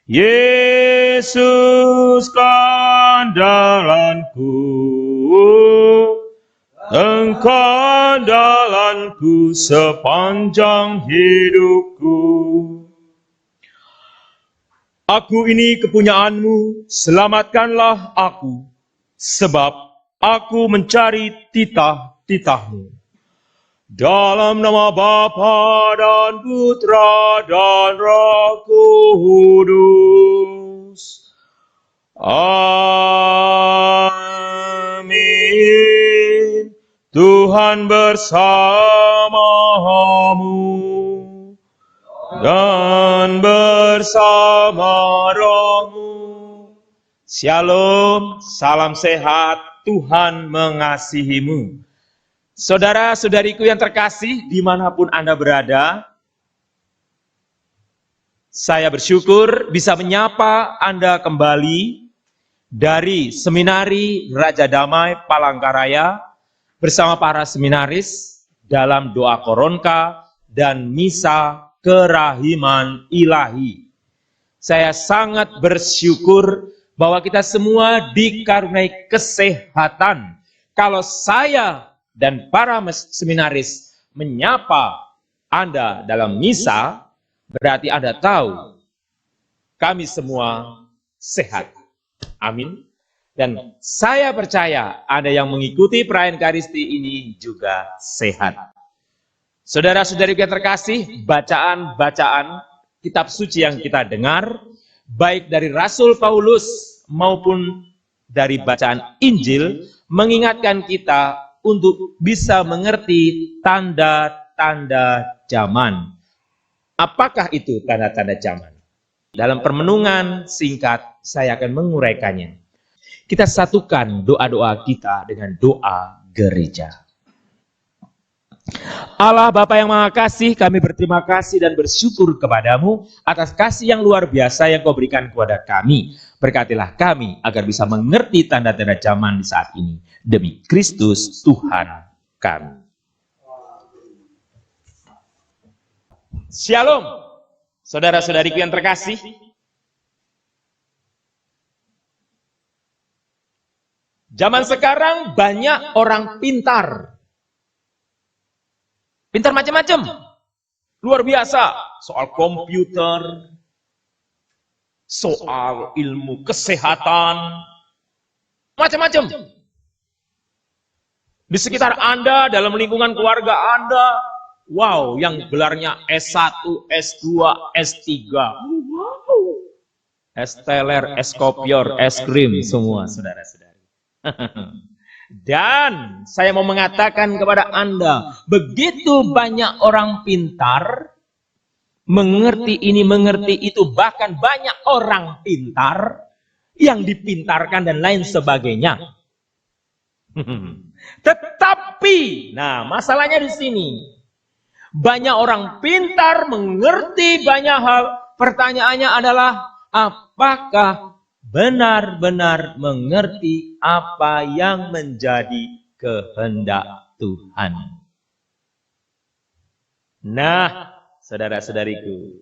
Yesus kandalanku, Engkau andalanku sepanjang hidupku. Aku ini kepunyaanmu, selamatkanlah aku, sebab aku mencari titah-titahmu. Dalam nama Bapa dan Putra dan Roh Kudus. Amin. Tuhan bersamamu dan bersama rohmu. Shalom, salam sehat, Tuhan mengasihimu. Saudara-saudariku yang terkasih, dimanapun Anda berada, saya bersyukur bisa menyapa Anda kembali dari Seminari Raja Damai Palangkaraya bersama para seminaris dalam doa koronka dan misa kerahiman ilahi. Saya sangat bersyukur bahwa kita semua dikaruniai kesehatan. Kalau saya dan para seminaris menyapa Anda dalam misa, berarti Anda tahu kami semua sehat. Amin. Dan saya percaya Anda yang mengikuti perayaan Ekaristi ini juga sehat. Saudara-saudari yang terkasih, bacaan-bacaan kitab suci yang kita dengar, baik dari Rasul Paulus maupun dari bacaan Injil, mengingatkan kita untuk bisa mengerti tanda-tanda zaman. Apakah itu tanda-tanda zaman? Dalam permenungan singkat, saya akan menguraikannya. Kita satukan doa-doa kita dengan doa gereja. Allah Bapa yang Maha Kasih, kami berterima kasih dan bersyukur kepadamu atas kasih yang luar biasa yang kau berikan kepada kami. Berkatilah kami agar bisa mengerti tanda-tanda zaman di saat ini. Demi Kristus Tuhan kami. Shalom, saudara-saudariku yang terkasih. Zaman sekarang banyak orang pintar. Pintar macam-macam. Luar biasa. Soal komputer, soal ilmu kesehatan, macam-macam. Di sekitar Anda, dalam lingkungan keluarga Anda, wow, yang gelarnya S1, S2, S3. Wow. Es teler, es kopior, es krim, semua saudara-saudari. Dan saya mau mengatakan kepada Anda, begitu banyak orang pintar, mengerti ini, mengerti itu, bahkan banyak orang pintar yang dipintarkan dan lain sebagainya. Tetapi, nah masalahnya di sini, banyak orang pintar, mengerti banyak hal, pertanyaannya adalah, apakah benar-benar mengerti apa yang menjadi kehendak Tuhan? Nah, saudara-saudariku,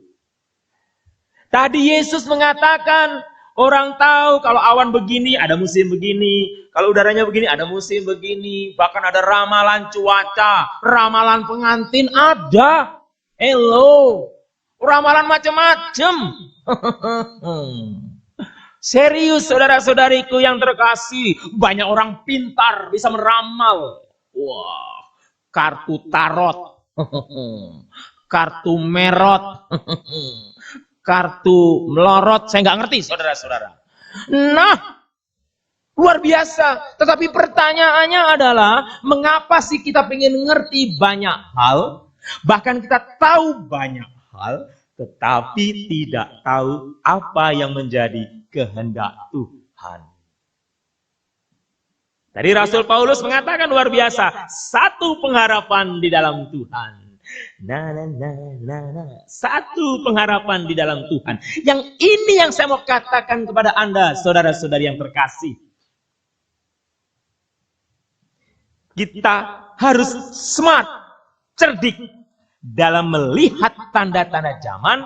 tadi Yesus mengatakan, orang tahu kalau awan begini, ada musim begini. Kalau udaranya begini, ada musim begini. Bahkan ada ramalan cuaca, ramalan pengantin ada. Hello, ramalan macam-macam. Serius saudara-saudariku yang terkasih, banyak orang pintar bisa meramal. Wah, kartu tarot, kartu merot, kartu melorot, saya nggak ngerti saudara-saudara. Nah, luar biasa. Tetapi pertanyaannya adalah, mengapa sih kita pengen ngerti banyak hal, bahkan kita tahu banyak hal, tetapi tidak tahu apa yang menjadi kehendak Tuhan. Tadi Rasul Paulus mengatakan luar biasa, satu pengharapan di dalam Tuhan. Satu pengharapan di dalam Tuhan. Yang ini yang saya mau katakan kepada Anda, saudara-saudari yang terkasih. Kita harus smart, cerdik dalam melihat tanda-tanda zaman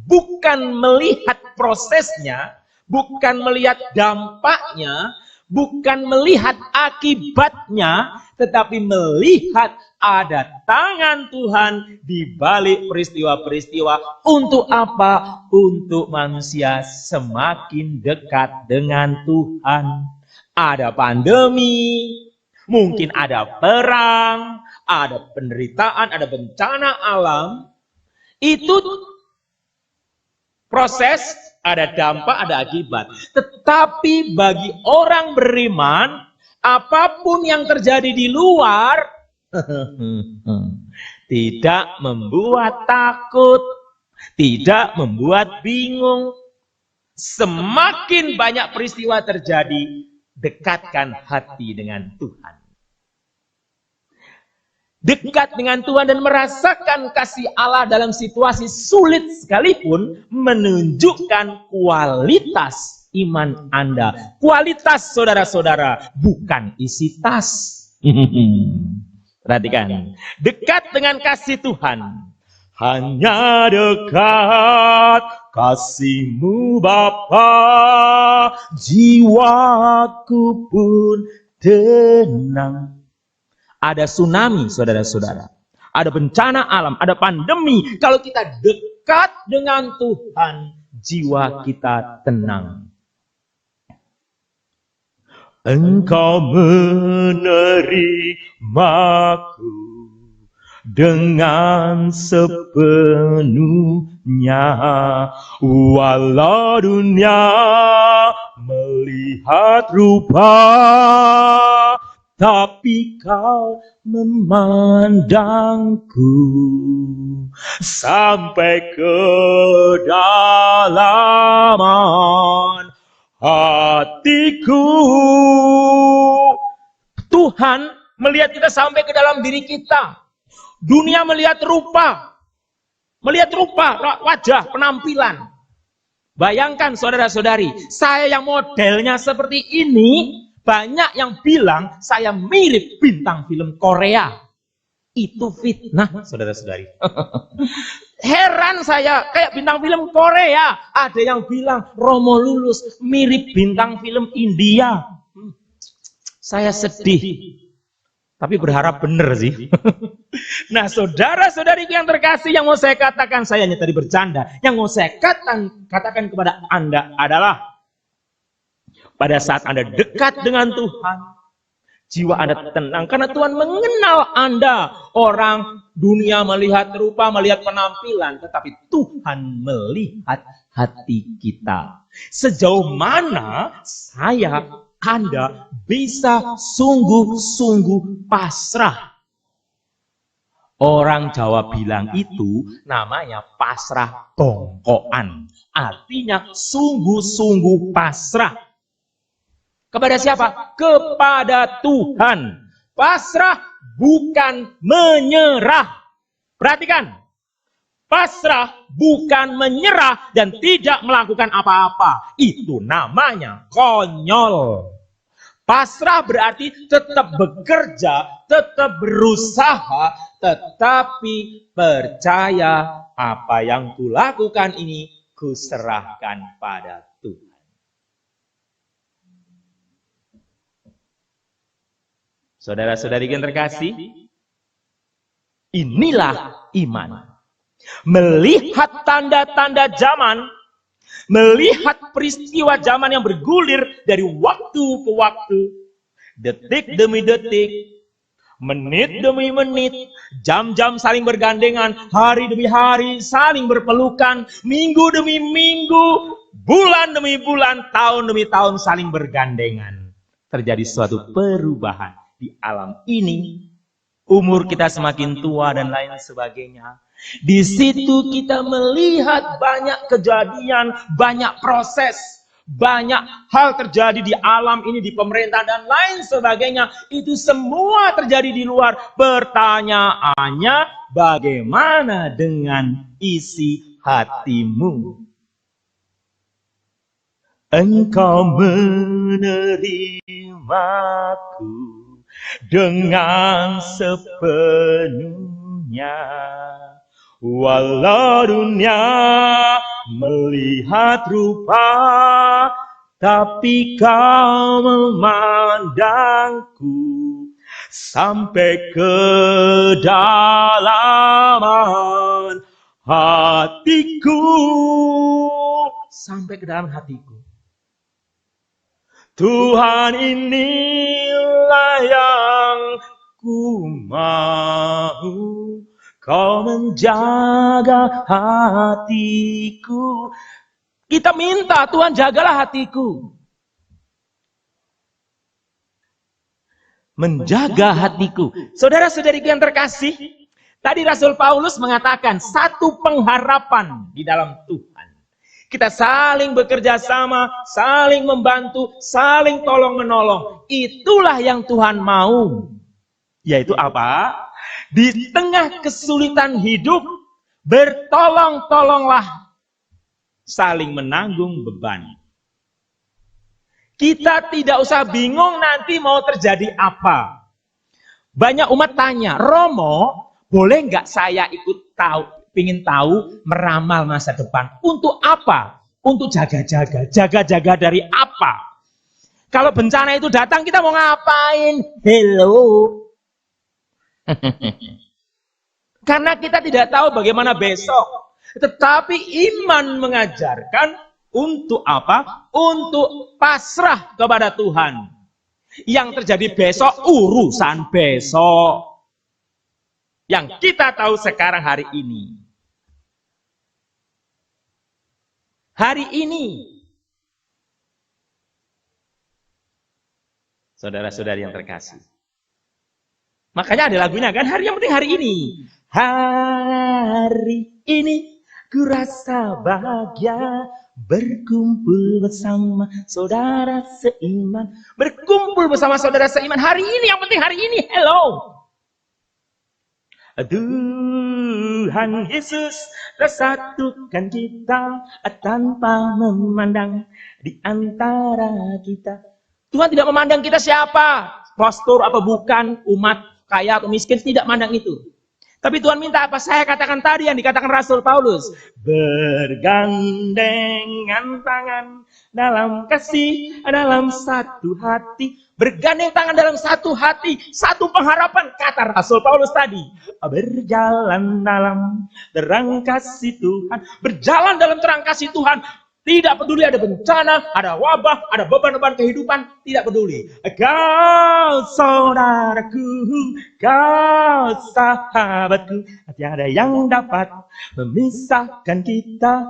bukan melihat prosesnya, bukan melihat dampaknya, bukan melihat akibatnya, tetapi melihat ada tangan Tuhan di balik peristiwa-peristiwa. Untuk apa? Untuk manusia semakin dekat dengan Tuhan. Ada pandemi, mungkin ada perang, ada penderitaan, ada bencana alam. Itu proses, ada dampak, ada akibat. Tetapi bagi orang beriman, apapun yang terjadi di luar tidak membuat takut, tidak membuat bingung. Semakin banyak peristiwa terjadi, dekatkan hati dengan Tuhan. Dekat dengan Tuhan dan merasakan kasih Allah dalam situasi sulit sekalipun menunjukkan kualitas iman Anda. Kualitas saudara-saudara, bukan isi tas. Perhatikan, dekat dengan kasih Tuhan. Hanya dekat kasih-Mu Bapa, jiwaku pun tenang. Ada tsunami, saudara-saudara. Ada bencana alam, ada pandemi. Kalau kita dekat dengan Tuhan, jiwa kita tenang. Engkau menerimaku dengan sepenuhnya, walau dunia melihat rupa, tapi Kau memandangku sampai ke dalaman hatiku. Tuhan melihat kita sampai ke dalam diri kita. Dunia melihat rupa, wajah, penampilan. Bayangkan saudara-saudari, saya yang modelnya seperti ini, banyak yang bilang saya mirip bintang film Korea. Itu fitnah, saudara-saudari. Heran saya, kayak bintang film Korea. Ada yang bilang Romo Lulus mirip bintang film India. Saya sedih, tapi berharap benar sih. Nah, saudara-saudari yang terkasih, yang mau saya katakan, saya hanya tadi bercanda. Yang mau saya katakan kepada Anda adalah, pada saat Anda dekat dengan Tuhan, jiwa Anda tenang karena Tuhan mengenal Anda. Orang dunia melihat rupa, melihat penampilan, tetapi Tuhan melihat hati kita. Sejauh mana saya, Anda bisa sungguh-sungguh pasrah. Orang Jawa bilang itu namanya pasrah bongkoan. Artinya sungguh-sungguh pasrah. Kepada siapa? Kepada Tuhan. Pasrah bukan menyerah. Perhatikan. Pasrah bukan menyerah dan tidak melakukan apa-apa. Itu namanya konyol. Pasrah berarti tetap bekerja, tetap berusaha, tetapi percaya apa yang kulakukan ini kuserahkan pada Tuhan. Saudara-saudari yang terkasih, inilah iman. Melihat tanda-tanda zaman, melihat peristiwa zaman yang bergulir dari waktu ke waktu, detik demi detik, menit demi menit, jam-jam saling bergandengan, hari demi hari saling berpelukan, minggu demi minggu, bulan demi bulan, tahun demi tahun saling bergandengan. Terjadi suatu perubahan di alam ini, umur kita semakin tua dan lain sebagainya. Di situ kita melihat banyak kejadian, banyak proses, banyak hal terjadi di alam ini, di pemerintahan dan lain sebagainya. Itu semua terjadi di luar. Pertanyaannya, bagaimana dengan isi hatimu? Engkau menerimaku dengan sepenuhnya, Walau dunia melihat rupa, tapi kau memandangku sampai ke dalaman hatiku. Sampai ke dalam hatiku. Tuhan, inilah yang ku mau, kau menjaga hatiku. Kita minta, Tuhan jagalah hatiku. Menjaga hatiku. Saudara-saudariku yang terkasih, tadi Rasul Paulus mengatakan satu pengharapan di dalam Tuhan. Kita saling bekerja sama, saling membantu, saling tolong-menolong. Itulah yang Tuhan mau. Yaitu apa? Di tengah kesulitan hidup, bertolong-tolonglah, saling menanggung beban. Kita tidak usah bingung nanti mau terjadi apa. Banyak umat tanya, Romo, boleh nggak saya ikut ingin tahu meramal masa depan? Untuk apa? Untuk jaga-jaga. Jaga-jaga dari apa? Kalau bencana itu datang, kita mau ngapain? Hello. Karena kita tidak tahu bagaimana besok. Tetapi iman mengajarkan untuk apa? Untuk pasrah kepada Tuhan. Yang terjadi besok, urusan besok. Yang kita tahu sekarang hari ini. Hari ini. Saudara-saudari yang terkasih. Makanya ada lagunya kan, hari yang penting hari ini. Hari ini ku rasa bahagia berkumpul bersama saudara seiman. Berkumpul bersama saudara seiman. Hari ini, yang penting hari ini. Hello. Tuhan Yesus tersatukan kita tanpa memandang di antara kita. Tuhan tidak memandang kita siapa, pastor atau bukan, umat kaya atau miskin, tidak mandang itu. Tapi Tuhan minta apa? Saya katakan tadi yang dikatakan Rasul Paulus. Bergandengan tangan dalam kasih, dalam satu hati. Bergandeng tangan dalam satu hati, satu pengharapan, kata Rasul Paulus tadi. Berjalan dalam terang kasih Tuhan. Berjalan dalam terang kasih Tuhan. Tidak peduli ada bencana, ada wabah, ada beban-beban kehidupan. Tidak peduli. Kau saudaraku, kau sahabatku. Tiada yang dapat memisahkan kita.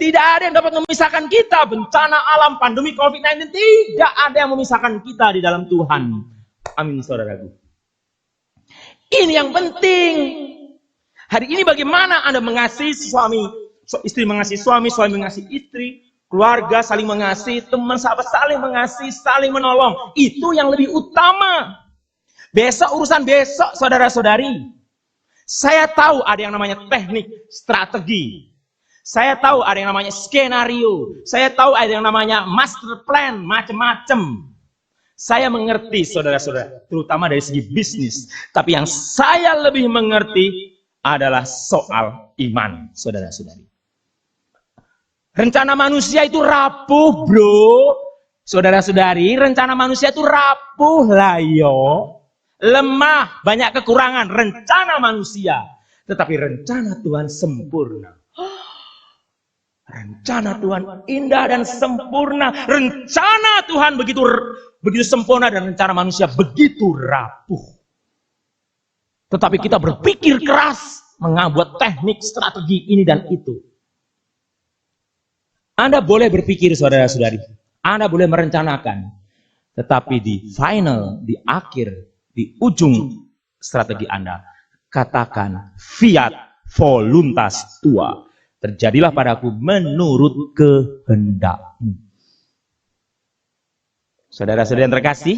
Tidak ada yang dapat memisahkan kita. Bencana alam, pandemi COVID-19, tidak ada yang memisahkan kita di dalam Tuhan. Amin, saudaraku. Ini yang penting. Hari ini bagaimana Anda mengasihi suami, istri mengasihi suami, suami mengasihi istri, keluarga saling mengasihi, teman sahabat saling mengasihi, saling menolong. Itu yang lebih utama. Besok urusan besok, saudara-saudari. Saya tahu ada yang namanya teknik, strategi. Saya tahu ada yang namanya skenario. Saya tahu ada yang namanya master plan, macam-macam. Saya mengerti, saudara-saudara, terutama dari segi bisnis. Tapi yang saya lebih mengerti adalah soal iman, saudara-saudari. Rencana manusia itu rapuh, bro. Saudara-saudari, rencana manusia itu rapuh lah, yo. Lemah, banyak kekurangan, rencana manusia. Tetapi rencana Tuhan sempurna. Rencana Tuhan indah dan sempurna. Rencana Tuhan begitu sempurna dan rencana manusia begitu rapuh. Tetapi kita berpikir keras mengabuat teknik, strategi ini dan itu. Anda boleh berpikir, saudara-saudari. Anda boleh merencanakan. Tetapi di final, di akhir, di ujung strategi Anda, katakan fiat voluntas tua. Terjadilah padaku menurut kehendakmu. Saudara-saudara yang terkasih,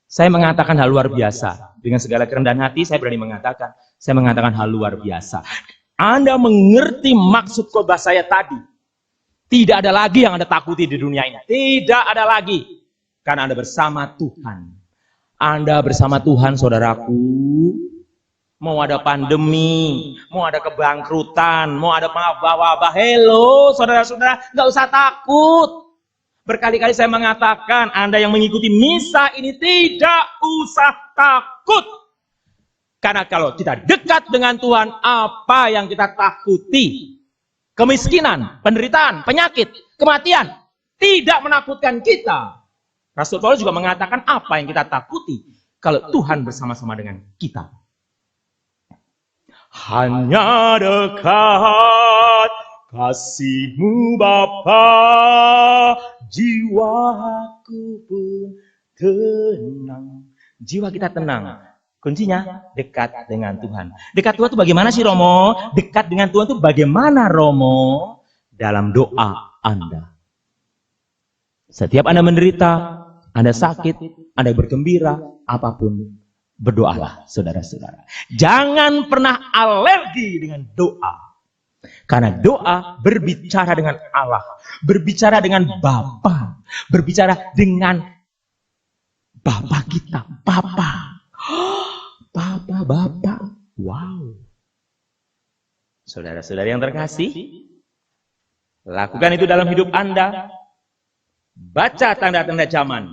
saya mengatakan hal luar biasa. Dengan segala kerendahan hati, saya berani mengatakan, saya mengatakan hal luar biasa. Anda mengerti maksud khotbah saya tadi. Tidak ada lagi yang Anda takuti di dunia ini. Tidak ada lagi. Karena Anda bersama Tuhan. Anda bersama Tuhan, saudaraku. Mau ada pandemi, mau ada kebangkrutan, mau ada wabah-wabah. Hello, saudara-saudara, nggak usah takut. Berkali-kali saya mengatakan, Anda yang mengikuti misa ini tidak usah takut. Karena kalau kita dekat dengan Tuhan, apa yang kita takuti? Kemiskinan, penderitaan, penyakit, kematian, tidak menakutkan kita. Rasul Paulus juga mengatakan apa yang kita takuti kalau Tuhan bersama-sama dengan kita. Hanya dekat kasih-Mu Bapa, jiwaku pun tenang. Jiwa kita tenang. Kuncinya dekat dengan Tuhan. Dekat Tuhan itu bagaimana sih, Romo? Dekat dengan Tuhan itu bagaimana, Romo? Dalam doa Anda. Setiap Anda menderita, Anda sakit, Anda bergembira, apapun, berdoalah, saudara-saudara. Jangan pernah alergi dengan doa. Karena doa berbicara dengan Allah, berbicara dengan Bapa, berbicara dengan Bapa kita, Bapa. Bapa. Wow. Saudara-saudara yang terkasih, lakukan itu dalam hidup Anda. Baca tanda-tanda zaman.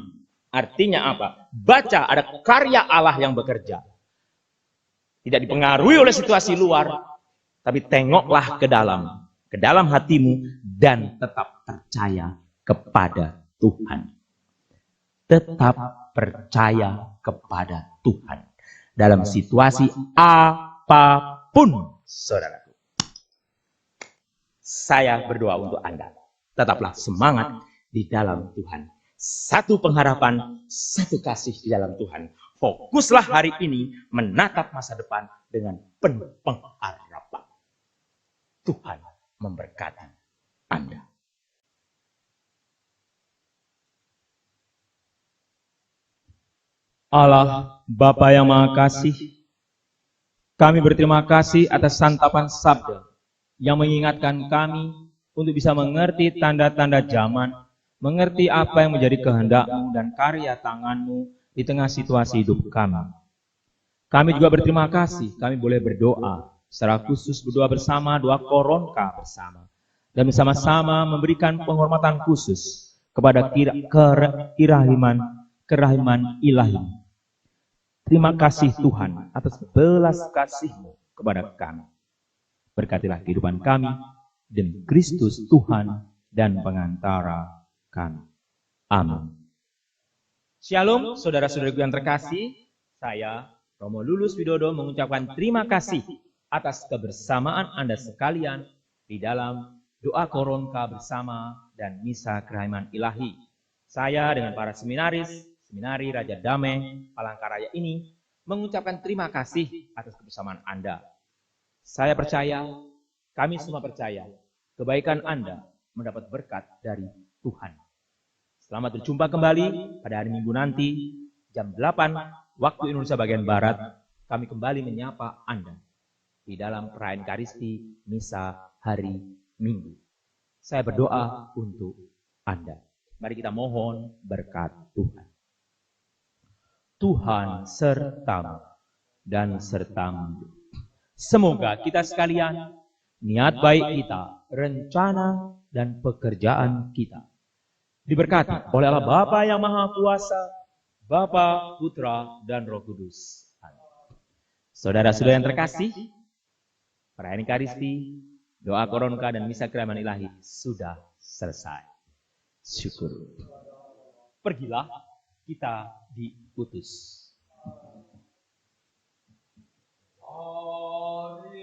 Artinya apa? Baca ada karya Allah yang bekerja. Tidak dipengaruhi oleh situasi luar, tapi tengoklah ke dalam hatimu dan tetap percaya kepada Tuhan. Tetap percaya kepada Tuhan. Dalam situasi apapun, saudaraku. Saya berdoa untuk Anda. Tetaplah semangat di dalam Tuhan. Satu pengharapan, satu kasih di dalam Tuhan. Fokuslah hari ini menatap masa depan dengan penuh pengharapan. Tuhan memberkati Anda. Allah, Bapa yang Maha Kasih, kami berterima kasih atas santapan sabda yang mengingatkan kami untuk bisa mengerti tanda-tanda zaman, mengerti apa yang menjadi kehendak-Mu dan karya tangan-Mu di tengah situasi hidup kami. Kami juga berterima kasih, kami boleh berdoa, secara khusus berdoa bersama, doa koronka bersama. Dan bersama-sama memberikan penghormatan khusus kepada kerahiman ilahi. Terima kasih Tuhan atas belas kasih-Mu kepada kami. Berkatilah kehidupan kami demi Kristus Tuhan dan pengantara kami. Amin. Shalom, saudara-saudaraku yang terkasih. Saya, Romo Lulus Widodo, mengucapkan terima kasih atas kebersamaan Anda sekalian di dalam doa koronka bersama dan misa kerahiman ilahi. Saya dengan para seminari Raja Damai Palangkaraya ini mengucapkan terima kasih atas kebersamaan Anda. Saya percaya, kami semua percaya, kebaikan Anda mendapat berkat dari Tuhan. Selamat berjumpa kembali pada hari Minggu nanti, jam 8 waktu Indonesia bagian Barat, kami kembali menyapa Anda di dalam perayaan Ekaristi Misa hari Minggu. Saya berdoa untuk Anda. Mari kita mohon berkat Tuhan. Tuhan sertamu dan sertamu. Semoga kita sekalian, niat baik kita, rencana dan pekerjaan kita diberkati oleh Allah Bapa yang Maha Kuasa, Bapa, Putra, dan Roh Kudus. Saudara-saudara yang terkasih, perayaan Ekaristi, doa koronka dan misa kerahiman ilahi sudah selesai. Syukur. Pergilah, kita diutus. Alleluia.